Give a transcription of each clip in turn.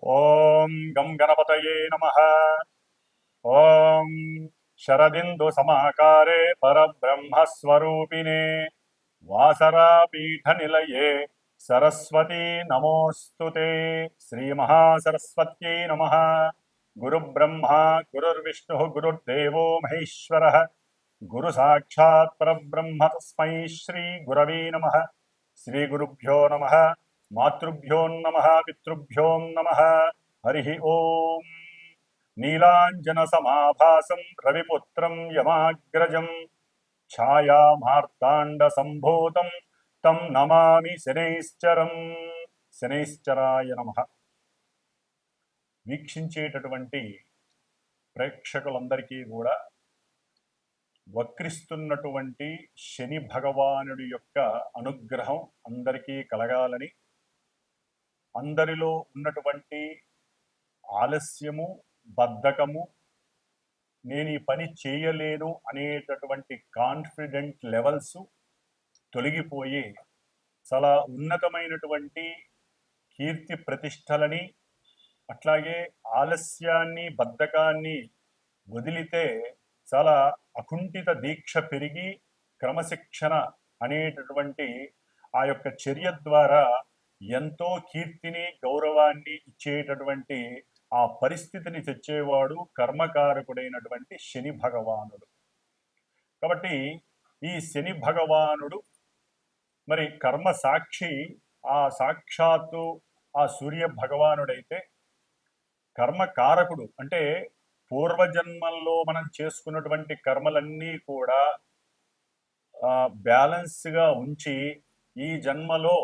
ఓం గం గణపతయే నమః. ఓం శరదిందు సమాకారే పరబ్రహ్మస్వరూపిణే వాసరాపీఠ నిలయే సరస్వతీ నమోస్తుతే. శ్రీ మహాసరస్వత్యై నమః. గురు బ్రహ్మ గురుర్విష్ణు గురుర్దేవో మహేశ్వరః. గురు సాక్షాత్ పరబ్రహ్మ తస్మై శ్రీ గురవే నమః. శ్రీ గురుభ్యో నమః. మాతృభ్యో నమః. పితృభ్యో నమః. హరి ఓం. నీలాంజన సమాభాసం రవిపుత్రం యమాగ్రజం ఛాయామార్తాండ సంభూతం తం నమామి శనైశ్చరం. శనైశ్చరాయ నమః. వీక్షించేటటువంటి ప్రేక్షకులందరికీ కూడా వక్రిస్తున్నటువంటి శని భగవానుడి యొక్క అనుగ్రహం అందరికీ కలగాలని, అందరిలో ఉన్నటువంటి ఆలస్యము, బద్ధకము, నేను ఈ పని చేయలేను అనేటటువంటి కాన్ఫిడెంట్ లెవెల్స్ తొలగిపోయి చాలా ఉన్నతమైనటువంటి కీర్తి ప్రతిష్టలని, అట్లాగే ఆలస్యాన్ని, బద్ధకాన్ని వదిలితే చాలా అకుంఠిత దీక్ష పెరిగి క్రమశిక్షణ అనేటటువంటి ఆ యొక్క చర్య ద్వారా ఎంతో కీర్తిని, గౌరవాన్ని ఇచ్చేటటువంటి ఆ పరిస్థితిని తెచ్చేవాడు కర్మకారకుడైనటువంటి శని భగవానుడు. కాబట్టి ఈ శని భగవానుడు మరి కర్మ సాక్షి, ఆ సాక్షాత్తు ఆ సూర్య భగవానుడైతే కర్మకారకుడు అంటే పూర్వజన్మల్లో మనం చేసుకున్నటువంటి కర్మలన్నీ కూడా బ్యాలెన్స్గా ఉంచి ఈ జన్మలో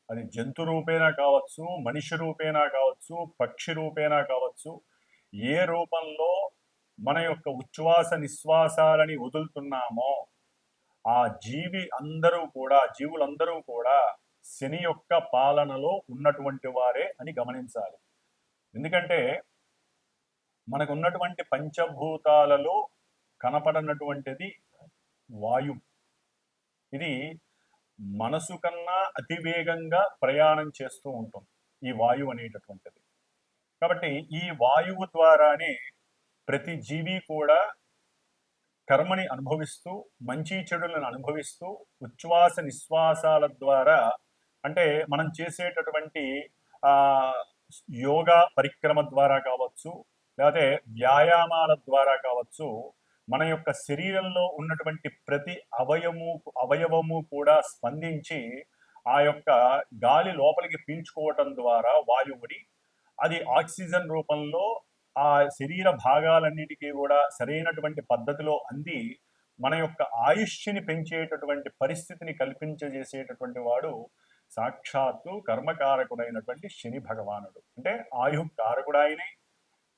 అది జంతు రూపేణా కావచ్చు, మనిషి రూపేణా కావచ్చు, పక్షి రూపేణా కావచ్చు, ఏ రూపంలో మన యొక్క ఉచ్ఛ్వాస నిశ్వాసాలని వదులుతున్నామో ఆ జీవులందరూ కూడా శని యొక్క పాలనలో ఉన్నటువంటి వారే అని గమనించాలి. ఎందుకంటే మనకు ఉన్నటువంటి పంచభూతాలలో కనపడనటువంటిది వాయు. ఇది మనసు కన్నా అతివేగంగా ప్రయాణం చేస్తూ ఉంటుంది ఈ వాయువు అనేటటువంటిది. కాబట్టి ఈ వాయువు ద్వారానే ప్రతి జీవి కూడా కర్మని అనుభవిస్తూ, మంచి చెడులను అనుభవిస్తూ, ఉచ్ఛ్వాస నిశ్వాసాల ద్వారా అంటే మనం చేసేటటువంటి యోగా పరిక్రమ ద్వారా కావచ్చు, లేకపోతే వ్యాయామాల ద్వారా కావచ్చు, మన యొక్క శరీరంలో ఉన్నటువంటి ప్రతి అవయవము కూడా స్పందించి ఆ యొక్క గాలి లోపలికి పీల్చుకోవటం ద్వారా వాయువుని అది ఆక్సిజన్ రూపంలో ఆ శరీర భాగాలన్నిటికీ కూడా సరైనటువంటి పద్ధతిలో అంది మన యొక్క ఆయుష్ని పెంచేటటువంటి పరిస్థితిని కల్పించజేసేటటువంటి వాడు సాక్షాత్తు కర్మకారకుడైనటువంటి శని భగవానుడు. అంటే ఆయుకారకుడు ఆయనే,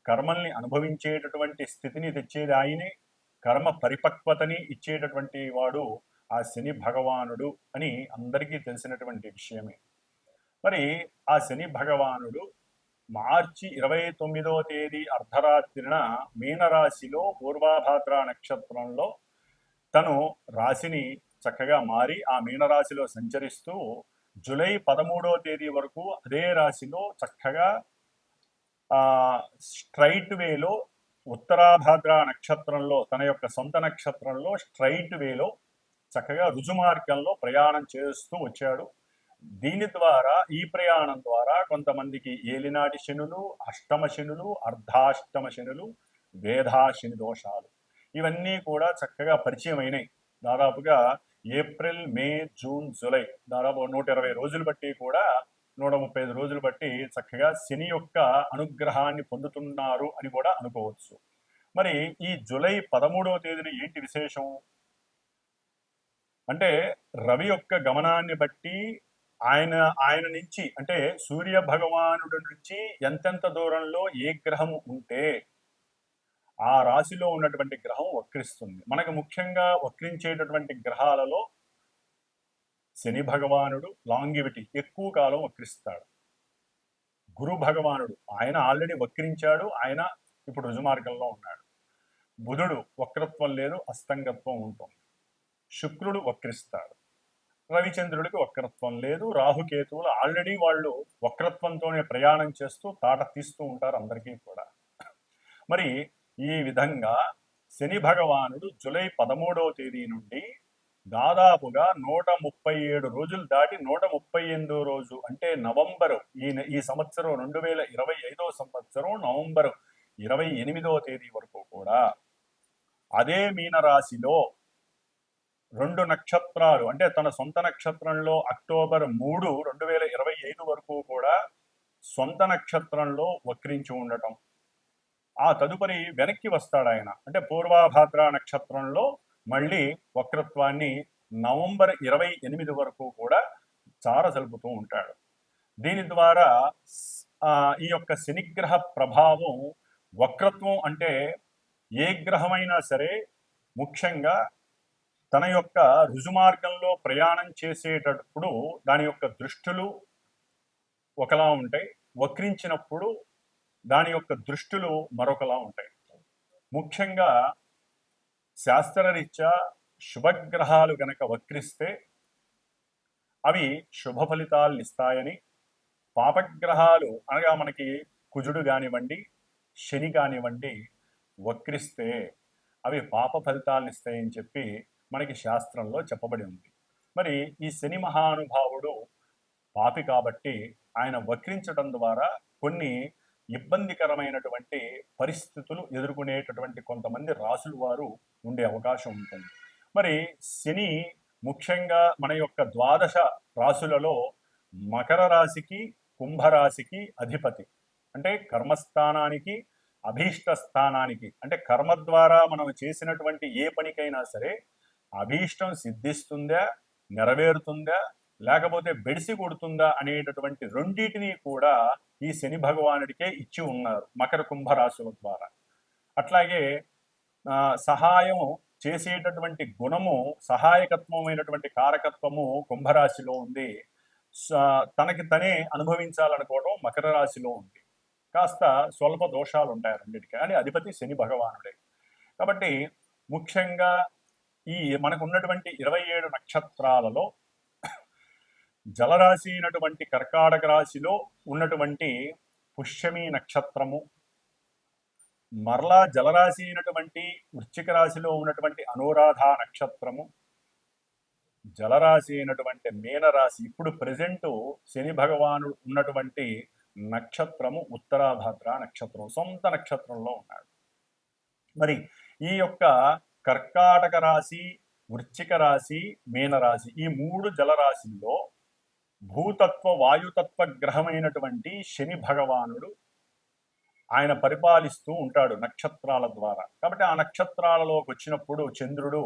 కర్మల్ని అనుభవించేటటువంటి స్థితిని తెచ్చేది ఆయనే, కర్మ పరిపక్వతని ఇచ్చేటటువంటి వాడు ఆ శని భగవానుడు అని అందరికీ తెలిసినటువంటి విషయమే. మరి ఆ శని భగవానుడు మార్చి 29వ తేదీ అర్ధరాత్రిన మీనరాశిలో పూర్వాభాద్ర నక్షత్రంలో తను రాశిని చక్కగా మారి ఆ మీనరాశిలో సంచరిస్తూ జూలై 13వ తేదీ వరకు అదే రాశిలో చక్కగా స్ట్రైట్ వేలో ఉత్తరాభాద్ర నక్షత్రంలో తన యొక్క సొంత నక్షత్రంలో స్ట్రైట్ వేలో చక్కగా రుజుమార్గంలో ప్రయాణం చేస్తూ వచ్చాడు. దీని ద్వారా, ఈ ప్రయాణం ద్వారా కొంతమందికి ఏలినాటి శనులు, అష్టమ శనులు, అర్ధాష్టమ శనులు, వేధాశని దోషాలు ఇవన్నీ కూడా చక్కగా పరిచయం అయినాయి. దాదాపుగా ఏప్రిల్, మే, జూన్, జూలై దాదాపు 120 రోజులు బట్టి కూడా 135 రోజులు బట్టి చక్కగా శని యొక్క అనుగ్రహాన్ని పొందుతున్నారు అని కూడా అనుకోవచ్చు. మరి ఈ జూలై 13వ తేదీన ఏంటి విశేషం అంటే రవి యొక్క గమనాన్ని బట్టి ఆయన నుంచి అంటే సూర్య భగవానుడి నుంచి ఎంతెంత దూరంలో ఏ గ్రహం ఉంటే ఆ రాశిలో ఉన్నటువంటి గ్రహం వక్రిస్తుంది. మనకు ముఖ్యంగా వక్రించేటటువంటి గ్రహాలలో శని భగవానుడు లాంగివిటీ ఎక్కువ కాలం వక్రిస్తాడు. గురు భగవానుడు ఆయన ఆల్రెడీ వక్రించాడు, ఆయన ఇప్పుడు రుజుమార్గంలో ఉన్నాడు. బుధుడు వక్రత్వం లేదు, అస్తంగత్వం ఉంటుంది. శుక్రుడు వక్రిస్తాడు. రవిచంద్రుడికి వక్రత్వం లేదు. రాహుకేతువులు ఆల్రెడీ వాళ్ళు వక్రత్వంతోనే ప్రయాణం చేస్తూ తాట తీస్తూ ఉంటారు అందరికీ కూడా. మరి ఈ విధంగా శని భగవానుడు జూలై 13వ తేదీ నుండి దాదాపుగా 137 రోజులు దాటి 138వ రోజు అంటే నవంబరు ఈ సంవత్సరం 2025 సంవత్సరం నవంబరు 28వ తేదీ వరకు కూడా అదే మీనరాశిలో 2 నక్షత్రాలు అంటే తన సొంత నక్షత్రంలో అక్టోబర్ 3, 2025 వరకు కూడా సొంత నక్షత్రంలో వక్రించి ఉండటం, ఆ తదుపరి వెనక్కి వస్తాడు ఆయన అంటే పూర్వాభాద్ర నక్షత్రంలో మళ్ళీ వక్రత్వాన్ని నవంబర్ 28 వరకు కూడా చారజలుపుతూ ఉంటాడు. దీని ద్వారా ఈ యొక్క శనిగ్రహ ప్రభావం వక్రత్వం అంటే ఏ గ్రహమైనా సరే ముఖ్యంగా తన యొక్క రుజుమార్గంలో ప్రయాణం చేసేటప్పుడు దాని యొక్క దృష్టులు ఒకలా ఉంటాయి, వక్రించినప్పుడు దాని యొక్క దృష్టులు మరొకలా ఉంటాయి. ముఖ్యంగా శాస్త్రరీత్యా శుభగ్రహాలు గనక వక్రిస్తే అవి శుభ ఫలితాలను ఇస్తాయని, పాపగ్రహాలు అనగా మనకి కుజుడు కానివ్వండి శని కానివ్వండి వక్రిస్తే అవి పాప ఫలితాలను ఇస్తాయని చెప్పి మనకి శాస్త్రంలో చెప్పబడి ఉంది. మరి ఈ శని మహానుభావుడు పాపి కాబట్టి ఆయన వక్రించడం ద్వారా కొన్ని ఇబ్బందికరమైనటువంటి పరిస్థితులు ఎదుర్కొనేటటువంటి కొంతమంది రాసుల వారు ఉండే అవకాశం ఉంటుంది. మరి శని ముఖ్యంగా మన యొక్క ద్వాదశ రాశులలో మకర రాశికి కుంభరాశికి అధిపతి, అంటే కర్మస్థానానికి అభీష్ట స్థానానికి, అంటే కర్మ ద్వారా మనం చేసినటువంటి ఏ పనికైనా సరే అభీష్టం సిద్ధిస్తుందా, నెరవేరుతుందా, లేకపోతే బెడిసి కొడుతుందా అనేటటువంటి రెండింటినీ కూడా ఈ శని భగవానుడికే ఇచ్చి ఉన్నారు మకర కుంభరాశుల ద్వారా. అట్లాగే సహాయం చేసేటటువంటి గుణము, సహాయకత్వమైనటువంటి కారకత్వము కుంభరాశిలో ఉంది. తనకి తనే అనుభవించాలనుకోవడం మకర రాశిలో ఉంది. కాస్త స్వల్ప దోషాలు ఉంటాయి రెండింటికి, కానీ అధిపతి శని భగవానుడే. కాబట్టి ముఖ్యంగా ఈ మనకు ఉన్నటువంటి 27 నక్షత్రాలలో జలరాశి అయినటువంటి కర్కాటక రాశిలో ఉన్నటువంటి పుష్యమి నక్షత్రము, మరలా జలరాశి అయినటువంటి వృశ్చిక రాశిలో ఉన్నటువంటి అనురాధ నక్షత్రము, జలరాశి అయినటువంటి మీనరాశి, ఇప్పుడు ప్రెజెంట్ శని భగవానుడు ఉన్నటువంటి నక్షత్రము ఉత్తరాభద్ర నక్షత్రం, సొంత నక్షత్రంలో ఉన్నాడు. మరి ఈ యొక్క కర్కాటక రాశి, వృశ్చిక రాశి, మీనరాశి ఈ 3 జలరాశుల్లో భూతత్వ వాయుతత్వ గ్రహమైనటువంటి శని భగవానుడు ఆయన పరిపాలిస్తూ ఉంటాడు నక్షత్రాల ద్వారా. కాబట్టి ఆ నక్షత్రాలలోకి వచ్చినప్పుడు చంద్రుడు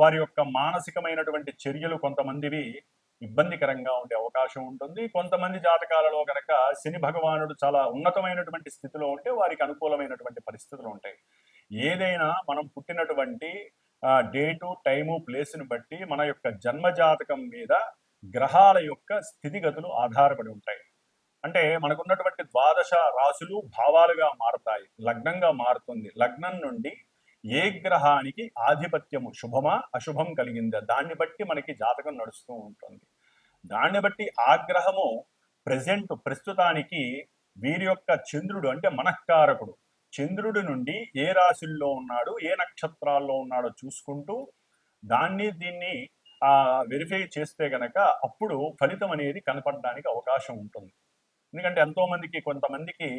వారి యొక్క మానసికమైనటువంటి చర్యలు కొంతమందివి ఇబ్బందికరంగా ఉండే అవకాశం ఉంటుంది. కొంతమంది జాతకాలలో కనుక శని భగవానుడు చాలా ఉన్నతమైనటువంటి స్థితిలో ఉంటే వారికి అనుకూలమైనటువంటి పరిస్థితులు ఉంటాయి. ఏదైనా మనం పుట్టినటువంటి డేటు, టైము, ప్లేస్ని బట్టి మన యొక్క జన్మజాతకం మీద గ్రహాల యొక్క స్థితిగతులు ఆధారపడి ఉంటాయి. అంటే మనకున్నటువంటి ద్వాదశ రాశులు భావాలుగా మారతాయి, లగ్నంగా మారుతుంది. లగ్నం నుండి ఏ గ్రహానికి ఆధిపత్యము శుభమా అశుభం కలిగిందా దాన్ని బట్టి మనకి జాతకం నడుస్తూ ఉంటుంది. దాన్ని బట్టి ఆ గ్రహము ప్రస్తుతానికి వీరి యొక్క చంద్రుడు అంటే మనఃకారకుడు, చంద్రుడి నుండి ఏ రాశుల్లో ఉన్నాడు, ఏ నక్షత్రాల్లో ఉన్నాడో చూసుకుంటూ దీన్ని వెరిఫై చేస్తే గనక అప్పుడు ఫలితం అనేది కనపడడానికి అవకాశం ఉంటుంది. ఎందుకంటే కొంతమందికి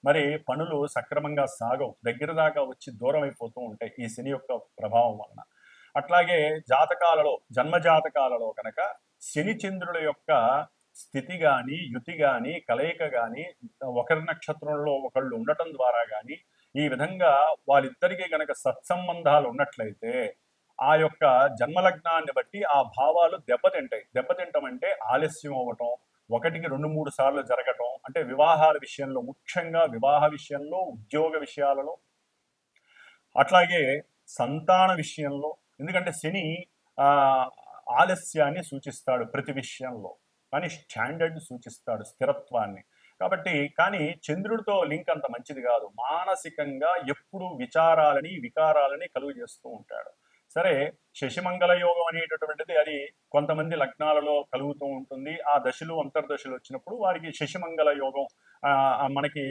మరి పనులు సక్రమంగా సాగవు, దగ్గర దాకా వచ్చి దూరం అయిపోతూ ఉంటాయి ఈ శని యొక్క ప్రభావం వలన. అట్లాగే జాతకాలలో, జన్మజాతకాలలో కనుక శని చంద్రుల యొక్క స్థితి కానీ, యుతి కానీ, కలయిక కానీ, ఒకరి నక్షత్రంలో ఒకళ్ళు ఉండటం ద్వారా కానీ ఈ విధంగా వాళ్ళిద్దరికీ గనక సత్సంబంధాలు ఉన్నట్లయితే ఆ యొక్క జన్మలగ్నాన్ని బట్టి ఆ భావాలు దెబ్బతింటాయి. దెబ్బతింటం అంటే ఆలస్యం అవ్వటం, 1కి 2-3 సార్లు జరగటం, అంటే వివాహాల విషయంలో, ముఖ్యంగా వివాహ విషయంలో, ఉద్యోగ విషయాలలో, అట్లాగే సంతాన విషయంలో. ఎందుకంటే శని ఆలస్యాన్ని సూచిస్తాడు ప్రతి విషయంలో, కానీ స్టాండర్డ్ సూచిస్తాడు, స్థిరత్వాన్ని. కాబట్టి కానీ చంద్రుడితో లింక్ అంత మంచిది కాదు. మానసికంగా ఎప్పుడు విచారాలని, వికారాలని కలుగు చేస్తూ ఉంటాడు. సరే, శశిమంగళ యోగం అనేటటువంటిది అది కొంతమంది లగ్నాలలో కలుగుతూ ఉంటుంది. ఆ దశలు అంతర్దశలు వచ్చినప్పుడు వారికి శశిమంగళ యోగం మనకి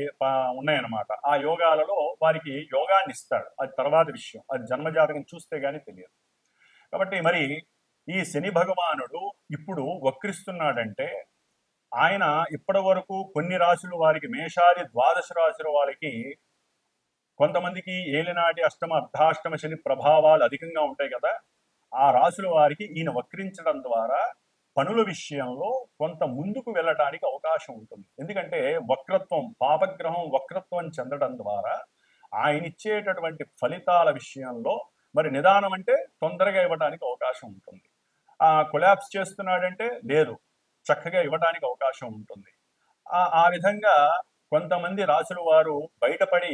ఉన్నాయన్నమాట. ఆ యోగాలలో వారికి యోగాన్ని ఇస్తాడు. అది తర్వాత విషయం. అది జన్మజాతకం చూస్తే గానీ తెలియదు. కాబట్టి మరి ఈ శని భగవానుడు ఇప్పుడు వక్రిస్తున్నాడంటే ఆయన ఇప్పటి వరకు కొన్ని రాశులు వారికి మేషాది ద్వాదశ రాశుల వారికి కొంతమందికి ఏలినాటి అష్టమ అర్ధాష్టమ శని ప్రభావాలు అధికంగా ఉంటాయి కదా. ఆ రాశుల వారికి ఈయన వక్రించడం ద్వారా పనుల విషయంలో కొంత ముందుకు వెళ్ళటానికి అవకాశం ఉంటుంది. ఎందుకంటే వక్రత్వం, పాపగ్రహం వక్రత్వం చెందడం ద్వారా ఆయన ఇచ్చేటటువంటి ఫలితాల విషయంలో మరి నిదానం అంటే తొందరగా ఇవ్వడానికి అవకాశం ఉంటుంది. కొలాప్స్ చేస్తున్నాడంటే లేదు, చక్కగా ఇవ్వడానికి అవకాశం ఉంటుంది. ఆ విధంగా కొంతమంది రాసుల వారు బయటపడి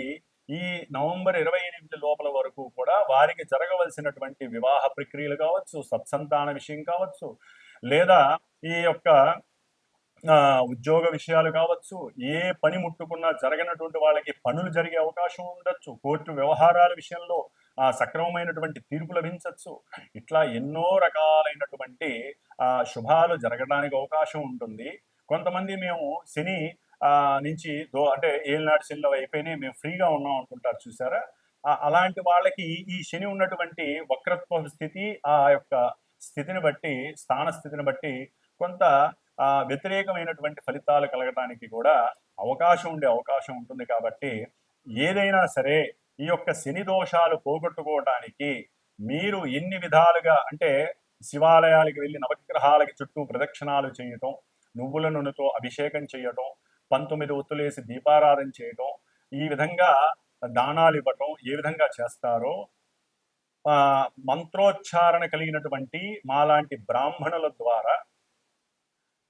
ఈ నవంబర్ 28 లోపల వరకు కూడా వారికి జరగవలసినటువంటి వివాహ ప్రక్రియలు కావచ్చు, సత్సంతాన విషయం కావచ్చు, లేదా ఈ యొక్క ఉద్యోగ విషయాలు కావచ్చు, ఏ పని ముట్టుకున్నా జరగనటువంటి వాళ్ళకి పనులు జరిగే అవకాశం ఉండొచ్చు, కోర్టు వ్యవహారాల విషయంలో సక్రమమైనటువంటి తీర్పు లభించవచ్చు. ఇట్లా ఎన్నో రకాలైనటువంటి శుభాలు జరగడానికి అవకాశం ఉంటుంది. కొంతమంది మేము శని నుంచి అంటే ఏళ్ళనాటి శనిలో అయిపోయినాయి, మేము ఫ్రీగా ఉన్నాం అనుకుంటారు చూసారా. అలాంటి వాళ్ళకి ఈ శని ఉన్నటువంటి వక్రత్వ స్థితి, ఆ యొక్క స్థితిని బట్టి, స్థాన స్థితిని బట్టి కొంత వ్యతిరేకమైనటువంటి ఫలితాలు కలగడానికి కూడా అవకాశం ఉంటుంది. కాబట్టి ఏదైనా సరే ఈ యొక్క శని దోషాలు పోగొట్టుకోవటానికి మీరు ఎన్ని విధాలుగా అంటే శివాలయాలకు వెళ్ళి నవగ్రహాలకి చుట్టూ ప్రదక్షిణాలు చేయటం, నువ్వుల నూనెతో అభిషేకం చేయటం, 19 ఒత్తులేసి దీపారాధన చేయటం, ఈ విధంగా దానాలు ఇవ్వటం ఏ విధంగా చేస్తారో మంత్రోచ్చారణ కలిగినటువంటి మాలాంటి బ్రాహ్మణుల ద్వారా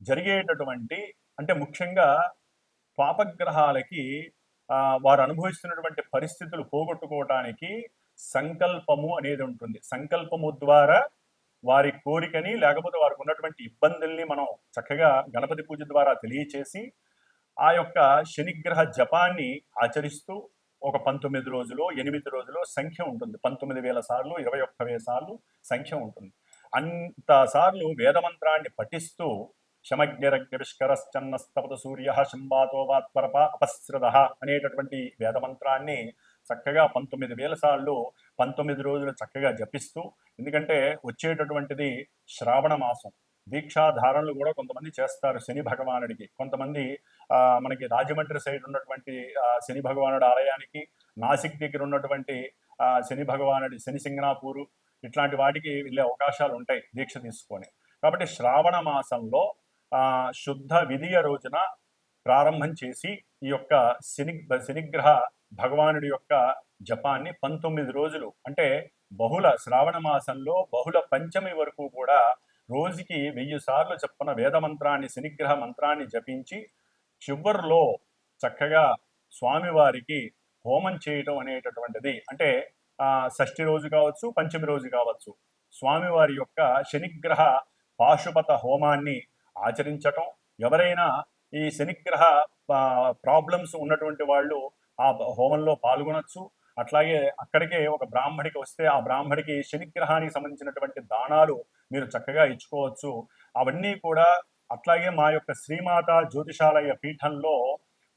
జరిగేటటువంటి అంటే ముఖ్యంగా పాపగ్రహాలకి వారు అనుభవిస్తున్నటువంటి పరిస్థితులు పోగొట్టుకోవటానికి సంకల్పము అనేది ఉంటుంది. సంకల్పము ద్వారా వారి కోరికని లేకపోతే వారికి ఉన్నటువంటి ఇబ్బందుల్ని మనం చక్కగా గణపతి పూజ ద్వారా తెలియచేసి ఆ యొక్క శనిగ్రహ జపాన్ని ఆచరిస్తూ ఒక 19 రోజులు 8 రోజులు సంఖ్య ఉంటుంది. 19,000 సార్లు 21,000 సార్లు సంఖ్య ఉంటుంది. అంత సార్లు వేదమంత్రాన్ని పఠిస్తూ శమగ్నిరగ్నిష్కరశ్చన్నస్తపత సూర్య శంబాతో వాత్పరప అపస్రద అనేటటువంటి వేదమంత్రాన్ని చక్కగా 19,000 సార్లు 19 రోజులు చక్కగా జపిస్తూ, ఎందుకంటే వచ్చేటటువంటిది శ్రావణ మాసం, దీక్షాధారణలు కూడా కొంతమంది చేస్తారు శని భగవానుడికి. కొంతమంది మనకి రాజమండ్రి సైడ్ ఉన్నటువంటి శని భగవానుడి ఆలయానికి, నాసిక్ దగ్గర ఉన్నటువంటి శని భగవానుడి శని సింగనాపూరు ఇట్లాంటి వాటికి వెళ్ళే అవకాశాలు ఉంటాయి దీక్ష తీసుకొని. కాబట్టి శ్రావణ మాసంలో శుద్ధ విధియ రోజున ప్రారంభం చేసి ఈ యొక్క శనిగ్రహ భగవానుడి యొక్క జపాన్ని 19 రోజులు అంటే బహుళ శ్రావణ మాసంలో బహుళ పంచమి వరకు కూడా రోజుకి 1000 సార్లు చెప్పిన వేదమంత్రాన్ని శనిగ్రహ మంత్రాన్ని జపించి చివరిలో చక్కగా స్వామివారికి హోమం చేయటం అనేటటువంటిది, అంటే షష్ఠి రోజు కావచ్చు, పంచమి రోజు కావచ్చు, స్వామివారి యొక్క శనిగ్రహ పాశుపత హోమాన్ని ఆచరించటం. ఎవరైనా ఈ శనిగ్రహ ప్రాబ్లమ్స్ ఉన్నటువంటి వాళ్ళు ఆ హోమంలో పాల్గొనొచ్చు. అట్లాగే అక్కడికే ఒక బ్రాహ్మడికి వస్తే ఆ బ్రాహ్మడికి శనిగ్రహానికి సంబంధించినటువంటి దానాలు మీరు చక్కగా ఇచ్చుకోవచ్చు. అవన్నీ కూడా అట్లాగే మా యొక్క శ్రీమాత జ్యోతిషాలయ పీఠంలో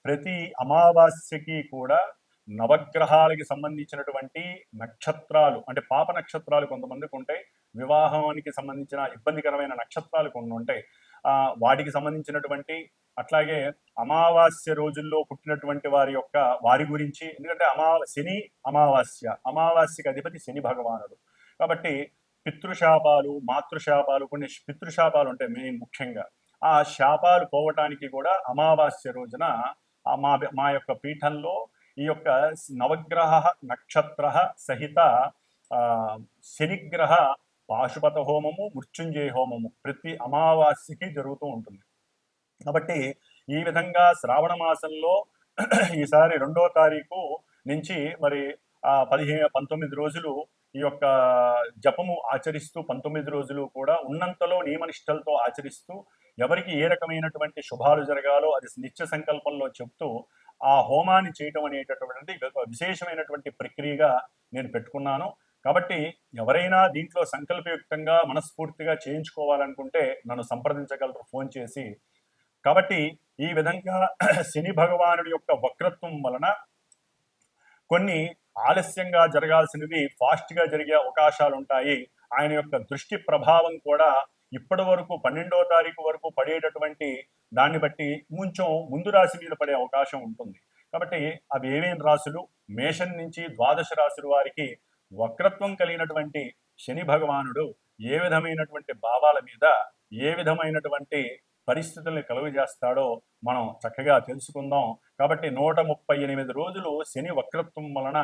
ప్రతి అమావాస్యకి కూడా నవగ్రహాలకి సంబంధించినటువంటి నక్షత్రాలు, అంటే పాప నక్షత్రాలు కొంతమందికి ఉంటాయి, వివాహానికి సంబంధించిన ఇబ్బందికరమైన నక్షత్రాలు కొన్ని ఉంటాయి, వాటికి సంబంధించినటువంటి, అట్లాగే అమావాస్య రోజుల్లో పుట్టినటువంటి వారి గురించి, ఎందుకంటే శని అమావాస్యకి అధిపతి శని భగవానుడు. కాబట్టి పితృశాపాలు, మాతృశాపాలు, కొన్ని పితృశాపాలు ఉంటాయి మెయిన్ ముఖ్యంగా. ఆ శాపాలు పోవటానికి కూడా అమావాస్య రోజున మా యొక్క పీఠంలో ఈ యొక్క నవగ్రహ నక్షత్ర సహిత శనిగ్రహ పాశుపత హోమము, మృత్యుంజయ హోమము ప్రతి అమావాస్యకి జరుగుతూ ఉంటుంది. కాబట్టి ఈ విధంగా శ్రావణ మాసంలో ఈసారి 2వ తారీఖు నుంచి మరి 19 రోజులు ఈ యొక్క జపము ఆచరిస్తూ 19 రోజులు కూడా ఉన్నంతలో నియమనిష్టలతో ఆచరిస్తూ ఎవరికి ఏ రకమైనటువంటి శుభాలు జరగాలో అది నిత్య సంకల్పంలో చెప్తూ ఆ హోమాన్ని చేయటం అనేటటువంటిది విశేషమైనటువంటి ప్రక్రియగా నేను పెట్టుకున్నాను. కాబట్టి ఎవరైనా దీంట్లో సంకల్పయుక్తంగా మనస్ఫూర్తిగా చేయించుకోవాలనుకుంటే నన్ను సంప్రదించగలరు ఫోన్ చేసి. కాబట్టి ఈ విధంగా శని భగవానుడి యొక్క వక్రత్వం వలన కొన్ని ఆలస్యంగా జరగాల్సినవి ఫాస్ట్గా జరిగే అవకాశాలు ఉంటాయి. ఆయన యొక్క దృష్టి ప్రభావం కూడా ఇప్పటి వరకు 12వ తారీఖు వరకు పడేటటువంటి దాన్ని బట్టి కొంచెం ముందు రాశి మీద పడే అవకాశం ఉంటుంది. కాబట్టి అవి ఏమేమి రాశులు, మేషం నుంచి ద్వాదశ రాశుల వారికి వక్రత్వం కలిగినటువంటి శని భగవానుడు ఏ విధమైనటువంటి భావాల మీద ఏ విధమైనటువంటి పరిస్థితుల్ని కలుగజేస్తాడో మనం చక్కగా తెలుసుకుందాం. కాబట్టి 138 రోజులు శని వక్రత్వం వలన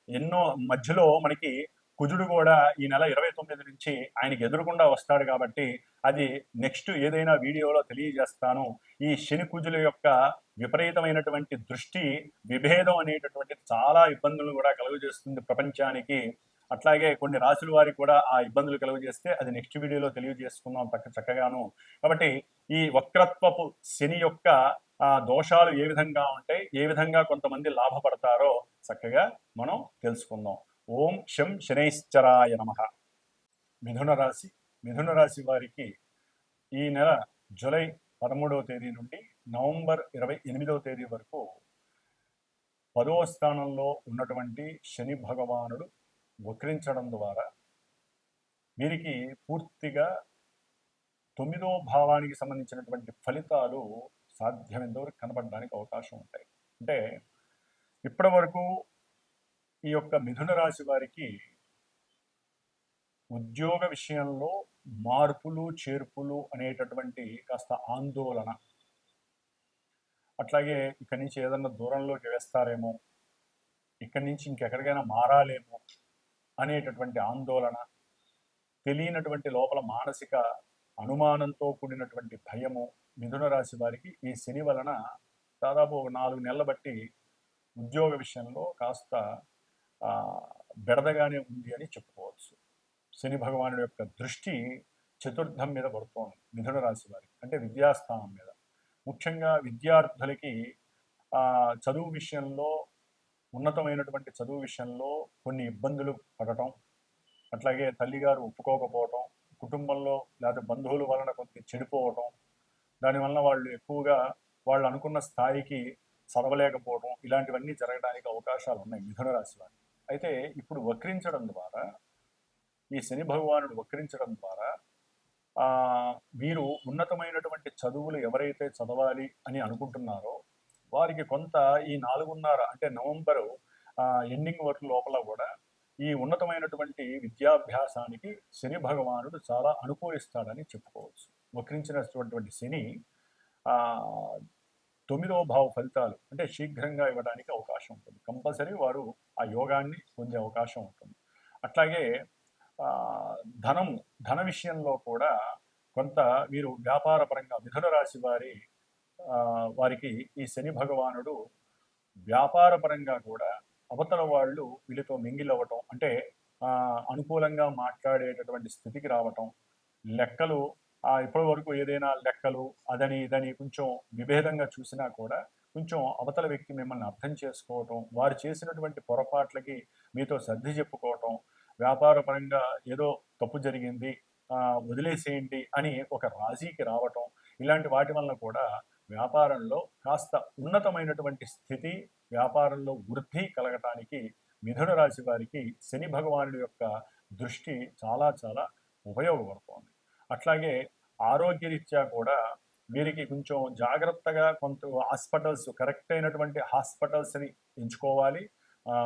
ఎన్నో మధ్యలో మనకి కుజుడు కూడా ఈ నెల 29 నుంచి ఆయనకి ఎదురుకుండా వస్తాడు. కాబట్టి అది నెక్స్ట్ ఏదైనా వీడియోలో తెలియజేస్తాను. ఈ శని కుజుల యొక్క విపరీతమైనటువంటి దృష్టి విభేదం అనేటటువంటిది చాలా ఇబ్బందులు కూడా కలుగజేస్తుంది ప్రపంచానికి. అట్లాగే కొన్ని రాశుల వారికి కూడా ఆ ఇబ్బందులు కలుగజేస్తే అది నెక్స్ట్ వీడియోలో తెలియజేసుకుందాం చక్కగాను. కాబట్టి ఈ వక్రత్వపు శని యొక్క దోషాలు ఏ విధంగా ఉంటాయి, ఏ విధంగా కొంతమంది లాభపడతారో చక్కగా మనం తెలుసుకుందాం. ఓం శం శనైశ్చరాయ నమః. మిథున రాశి వారికి ఈ నెల జూలై 13వ తేదీ నుండి నవంబర్ 28వ తేదీ వరకు 10వ స్థానంలో ఉన్నటువంటి శని భగవానుడు వక్రించడం ద్వారా వీరికి పూర్తిగా 9వ భావానికి సంబంధించినటువంటి ఫలితాలు సాధ్యమైనంతవరకు కనబడడానికి అవకాశం ఉంటాయి. అంటే ఇప్పటి వరకు ఈ యొక్క మిథున రాశి వారికి ఉద్యోగ విషయంలో మార్పులు చేర్పులు అనేటటువంటి కాస్త ఆందోళన, అట్లాగే ఇక్కడి నుంచి ఏదన్నా దూరంలోకి వేస్తారేమో, ఇక్కడి నుంచి ఇంకెక్కడికైనా మారాలేమో అనేటటువంటి ఆందోళన, తెలియనటువంటి లోపల మానసిక అనుమానంతో కూడినటువంటి భయము మిథున రాశి వారికి ఈ శని వలన దాదాపు 4 నెలల బట్టి ఉద్యోగ విషయంలో కాస్త బెడదగానే ఉంది అని చెప్పుకోవచ్చు. శని భగవానుడి యొక్క దృష్టి చతుర్థం మీద పడుతోంది మిథున రాశి వారికి, అంటే విద్యాస్థానం మీద. ముఖ్యంగా విద్యార్థులకి చదువు విషయంలో, ఉన్నతమైనటువంటి చదువు విషయంలో కొన్ని ఇబ్బందులు పడటం, అట్లాగే తల్లిగారు ఒప్పుకోకపోవటం, కుటుంబంలో లేదా బంధువుల వలన కొంత చెడిపోవటం, దానివల్ల వాళ్ళు ఎక్కువగా వాళ్ళు అనుకున్న స్థాయికి చదవలేకపోవడం, ఇలాంటివన్నీ జరగడానికి అవకాశాలు ఉన్నాయి మిథున రాశి వారికి. అయితే ఇప్పుడు వక్రించడం ద్వారా, ఈ శని భగవానుడు వక్రించడం ద్వారా వీరు ఉన్నతమైనటువంటి చదువులు ఎవరైతే చదవాలి అని అనుకుంటున్నారో వారికి కొంత ఈ 4.5 అంటే నవంబరు ఎండింగ్ వరకు లోపల కూడా ఈ ఉన్నతమైనటువంటి విద్యాభ్యాసానికి శని భగవానుడు చాలా అనుకూలిస్తాడని చెప్పుకోవచ్చు. వక్రించినటువంటి శని 9వ భావ ఫలితాలు అంటే శీఘ్రంగా ఇవ్వడానికి అవకాశం ఉంటుంది. కంపల్సరీ వారు ఆ యోగాన్ని పొందే అవకాశం ఉంటుంది. అట్లాగే ధన విషయంలో కూడా కొంత వీరు వ్యాపారపరంగా మిథున రాశి వారికి ఈ శని భగవానుడు వ్యాపారపరంగా కూడా అవతల వాళ్ళు వీళ్ళతో మింగిల్ అవ్వటం, అంటే అనుకూలంగా మాట్లాడేటటువంటి స్థితికి రావటం, లెక్కలు ఇప్పటి వరకు ఏదైనా లెక్కలు అదని ఇదని కొంచెం విభేదంగా చూసినా కూడా కొంచెం అవతల వ్యక్తి మిమ్మల్ని అర్థం చేసుకోవటం, వారు చేసినటువంటి పొరపాట్లకి మీతో సర్ది చెప్పుకోవటం, వ్యాపారపరంగా ఏదో తప్పు జరిగింది వదిలేసేయండి అని ఒక రాజీకి రావటం, ఇలాంటి వాటి వలన కూడా వ్యాపారంలో కాస్త ఉన్నతమైనటువంటి స్థితి, వ్యాపారంలో వృద్ధి కలగటానికి మిథున రాశి వారికి శని భగవానుడి యొక్క దృష్టి చాలా చాలా ఉపయోగపడుతోంది. అట్లాగే ఆరోగ్యరీత్యా కూడా వీరికి కొంచెం జాగ్రత్తగా కొంత హాస్పిటల్స్, కరెక్ట్ అయినటువంటి హాస్పిటల్స్ని ఎంచుకోవాలి.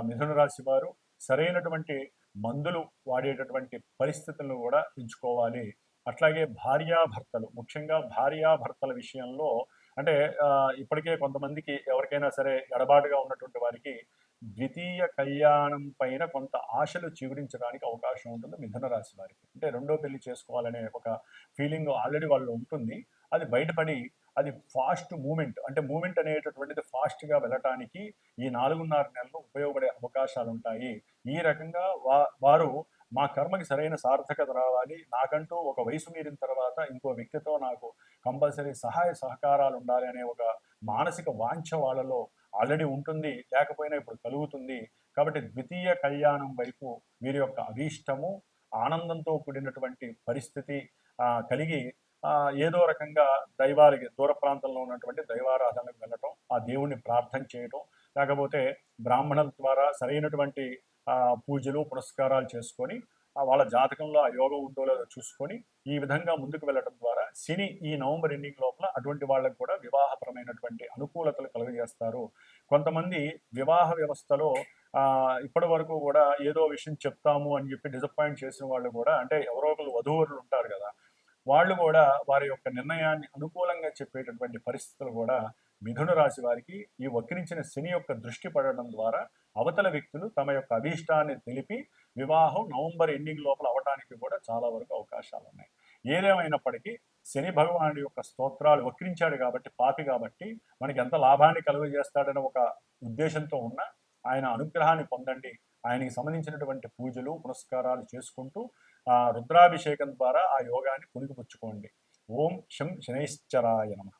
మిథున రాశి వారు సరైనటువంటి మందులు వాడేటటువంటి పరిస్థితులను కూడా ఎంచుకోవాలి. అట్లాగే భార్యాభర్తలు, ముఖ్యంగా భార్యాభర్తల విషయంలో అంటే ఇప్పటికే కొంతమందికి ఎవరికైనా సరే ఎడబాటుగా ఉన్నటువంటి వారికి ద్వితీయ కళ్యాణం పైన కొంత ఆశలు చిగురించడానికి అవకాశం ఉంటుంది మిథున రాశి వారికి. అంటే రెండో పెళ్లి చేసుకోవాలనే ఒక ఫీలింగ్ ఆల్రెడీ వాళ్ళు ఉంటుంది. అది బయటపడి అది ఫాస్ట్ మూమెంట్, అంటే మూమెంట్ అనేటటువంటిది ఫాస్ట్గా వెళ్ళటానికి ఈ 4.5 నెలలు ఉపయోగపడే అవకాశాలు ఉంటాయి. ఈ రకంగా వారు మా కర్మకి సరైన సార్థకత రావాలి, నాకంటూ ఒక వయసు మీరిన తర్వాత ఇంకో వ్యక్తితో నాకు కంపల్సరీ సహాయ సహకారాలు ఉండాలి అనే ఒక మానసిక వాంఛ వాళ్ళలో ఆల్రెడీ ఉంటుంది, లేకపోయినా ఇప్పుడు కలుగుతుంది. కాబట్టి ద్వితీయ కళ్యాణం వైపు వీరి యొక్క అభీష్టము ఆనందంతో కూడినటువంటి పరిస్థితి కలిగి ఏదో రకంగా దైవాలకి దూర ప్రాంతంలో ఉన్నటువంటి దైవారాధనకు వెళ్ళటం, ఆ దేవుణ్ణి ప్రార్థన చేయటం, లేకపోతే బ్రాహ్మణుల ద్వారా సరైనటువంటి పూజలు పునస్కారాలు చేసుకొని వాళ్ళ జాతకంలో ఆ యోగం ఉందో లేదో చూసుకొని ఈ విధంగా ముందుకు వెళ్ళడం ద్వారా శని ఈ నవంబర్ ఎండింగ్ లోపల అటువంటి వాళ్ళకు కూడా వివాహపరమైనటువంటి అనుకూలతలు కలుగజేస్తారు. కొంతమంది వివాహ వ్యవస్థలో ఇప్పటి వరకు కూడా ఏదో విషయం చెప్తాము అని చెప్పి డిసప్పాయింట్ చేసిన వాళ్ళు కూడా, అంటే ఎవరో ఒకరు వధూవరులు ఉంటారు కదా, వాళ్ళు కూడా వారి యొక్క నిర్ణయాన్ని అనుకూలంగా చెప్పేటటువంటి పరిస్థితులు కూడా మిథున రాశి వారికి ఈ వక్రించిన శని యొక్క దృష్టి పడడం ద్వారా అవతల వ్యక్తులు తమ యొక్క అభీష్టాన్ని తెలిపి వివాహం నవంబర్ ఎండింగ్ లోపల అవడానికి కూడా చాలా వరకు అవకాశాలు ఉన్నాయి. ఏదేమైనప్పటికీ శని భగవానుడి యొక్క స్తోత్రాలు వక్రించాడు కాబట్టి, పాపి కాబట్టి మనకి ఎంత లాభాన్ని కలుగజేస్తాడని ఒక ఉద్దేశంతో ఉన్న ఆయన అనుగ్రహాన్ని పొందండి. ఆయనకి సంబంధించినటువంటి పూజలు పునస్కారాలు చేసుకుంటూ రుద్రాభిషేకం ద్వారా ఆ యోగాన్ని పుణికిపుచ్చుకోండి. ఓం శం శనైశ్చరాయ నమః.